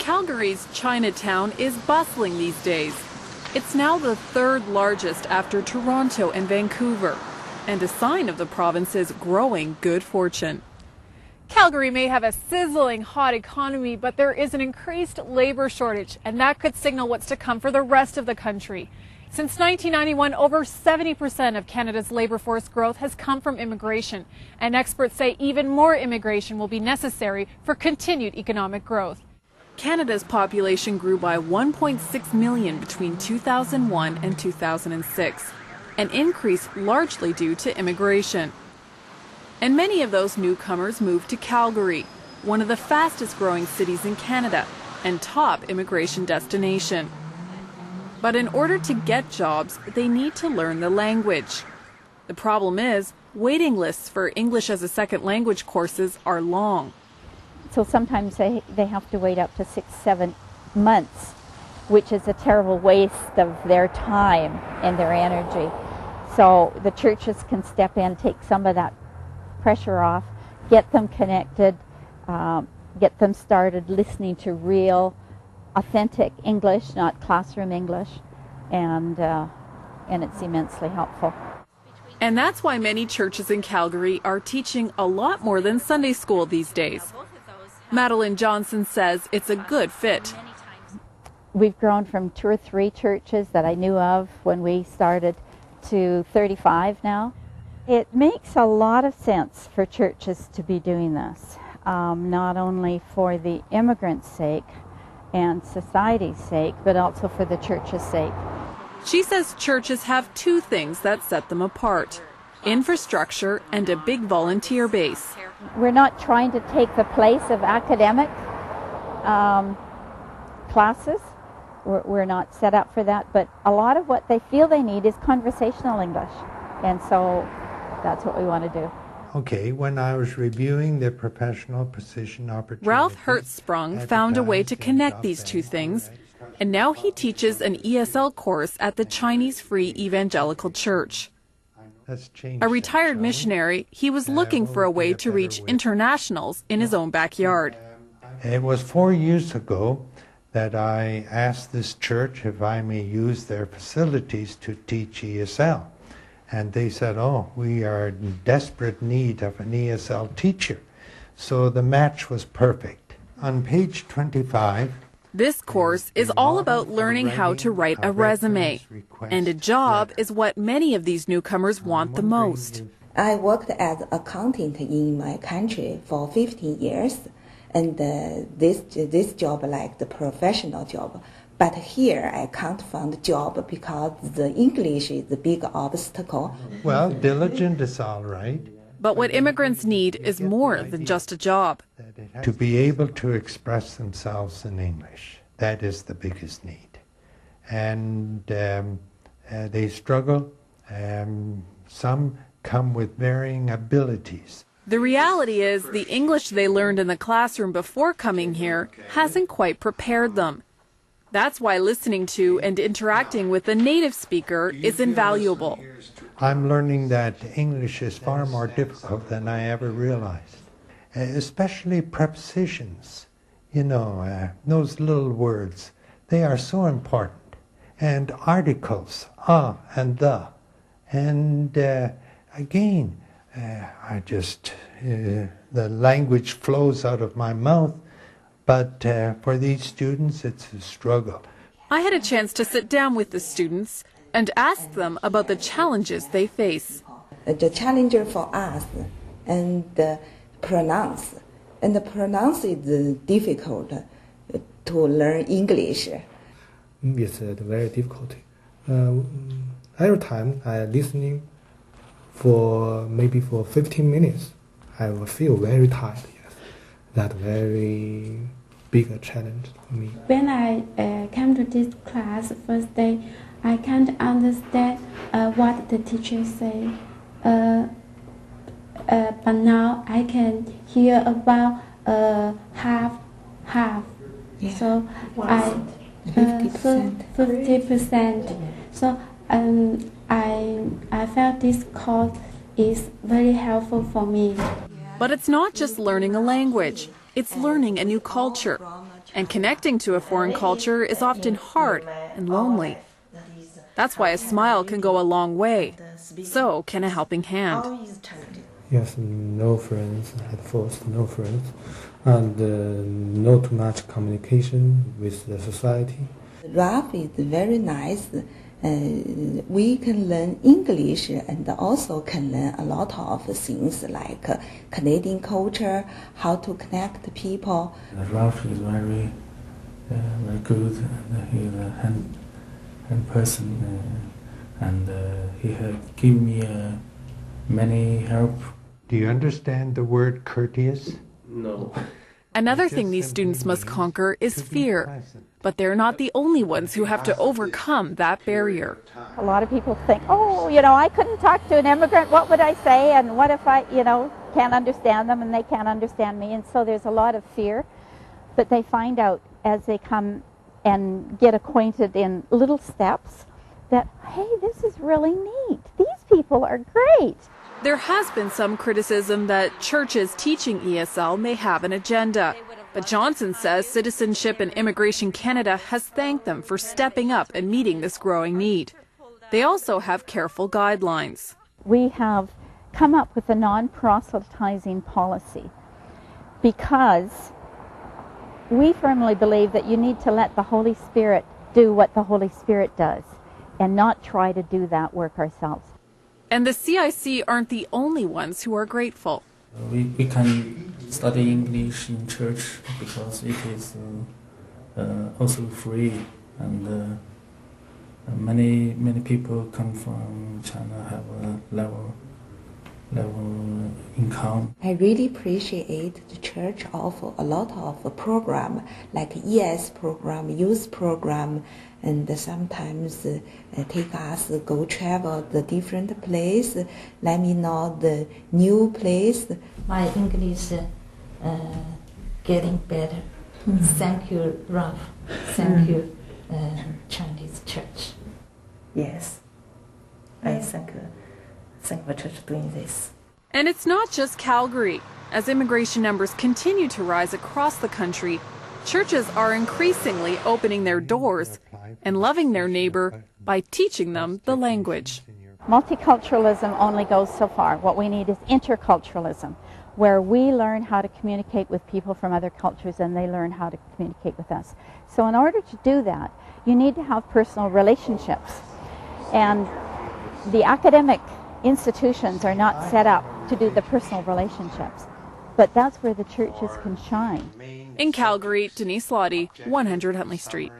Calgary's Chinatown is bustling these days. It's now the third largest after Toronto and Vancouver, and a sign of the province's growing good fortune. Calgary may have a sizzling hot economy, but there is an increased labor shortage, and that could signal what's to come for the rest of the country. Since 1991, over 70% of Canada's labor force growth has come from immigration, and experts say even more immigration will be necessary for continued economic growth. Canada's population grew by 1.6 million between 2001 and 2006, an increase largely due to immigration. And many of those newcomers moved to Calgary, one of the fastest growing cities in Canada and top immigration destination. But in order to get jobs, they need to learn the language. The problem is, waiting lists for English as a second language courses are long. So sometimes they have to wait up to 6-7 months, which is a terrible waste of their time and their energy. So the churches can step in, take some of that pressure off, get them connected, get them started listening to real, authentic English, not classroom English, and it's immensely helpful. And that's why many churches in Calgary are teaching a lot more than Sunday school these days. Madeline Johnson says it's a good fit. We've grown from 2 or 3 churches that I knew of when we started to 35 now. It makes a lot of sense for churches to be doing this, not only for the immigrants' sake and society's sake, but also for the church's sake. She says churches have 2 things that set them apart: infrastructure and a big volunteer base. We're not trying to take the place of academic classes. We're not set up for that, but a lot of what they feel they need is conversational English, and so that's what we want to do. Okay, when I was reviewing the professional position opportunities, Ralph Hertzsprung found a way to connect these 2 things, and now he teaches an ESL course at the Chinese Free Evangelical Church. A retired missionary, he was looking for a way to reach internationals in his own backyard. It was 4 years ago that I asked this church if I may use their facilities to teach ESL. And they said, oh, we are in desperate need of an ESL teacher. So the match was perfect. On page 25, this course is all about learning how to write a resume, and a job is what many of these newcomers want the most. I worked as an accountant in my country for 15 years, and this job like the professional job. But here I can't find a job because the English is a big obstacle. Well, diligent is all right. But what immigrants need is more than just a job. To be able to express themselves in English, that is the biggest need. And they struggle. Some come with varying abilities. The reality is the English they learned in the classroom before coming here hasn't quite prepared them. That's why listening to and interacting with a native speaker is invaluable. I'm learning that English is far more difficult than I ever realized, especially prepositions. You know, those little words, they are so important. And articles, and the. And again, the language flows out of my mouth. But for these students, it's a struggle. I had a chance to sit down with the students and ask them about the challenges they face. The challenge for us and pronounce. And the pronounce is difficult to learn English. It's very difficult. Every time I listening maybe for 15 minutes, I will feel very tired. Yes, that very big challenge for me. When I came to this class first day, I can't understand what the teacher say. But now I can hear about half. Yeah. So 50%. So I felt this course is very helpful for me. But it's not just learning a language, it's learning a new culture. And connecting to a foreign culture is often hard and lonely. That's why a smile can go a long way. So can a helping hand. Yes, no friends at first, no friends, and not too much communication with the society. Ralph is very nice. We can learn English and also can learn a lot of things like Canadian culture, how to connect people. Ralph is very good, and he's a hand person, and he has given me many help. Do you understand the word courteous? No. Another thing these students must conquer is fear. But they're not the only ones who have to overcome that barrier. A lot of people think, oh, I couldn't talk to an immigrant. What would I say? And what if I, can't understand them and they can't understand me? And so there's a lot of fear. But they find out as they come and get acquainted in little steps that, hey, this is really neat. These people are great. There has been some criticism that churches teaching ESL may have an agenda. But Johnson says Citizenship and Immigration Canada has thanked them for stepping up and meeting this growing need. They also have careful guidelines. We have come up with a non-proselytizing policy because we firmly believe that you need to let the Holy Spirit do what the Holy Spirit does and not try to do that work ourselves. And the CIC aren't the only ones who are grateful. We can study English in church because it is also free, and many people come from China have a level income. I really appreciate the church offer a lot of program like ES program, youth program, and sometimes take us go travel the different place. Let me know the new place. My English getting better. Thank you, Ralph. Thank you, Chinese church. Yes, I thank the church doing this. And it's not just Calgary. As immigration numbers continue to rise across the country, churches are increasingly opening their doors and loving their neighbor by teaching them the language. Multiculturalism only goes so far. What we need is interculturalism, where we learn how to communicate with people from other cultures and they learn how to communicate with us. So in order to do that, you need to have personal relationships. And the academic institutions are not set up to do the personal relationships. But that's where the churches can shine. In Calgary, Denise Lottie, 100 Huntley Street.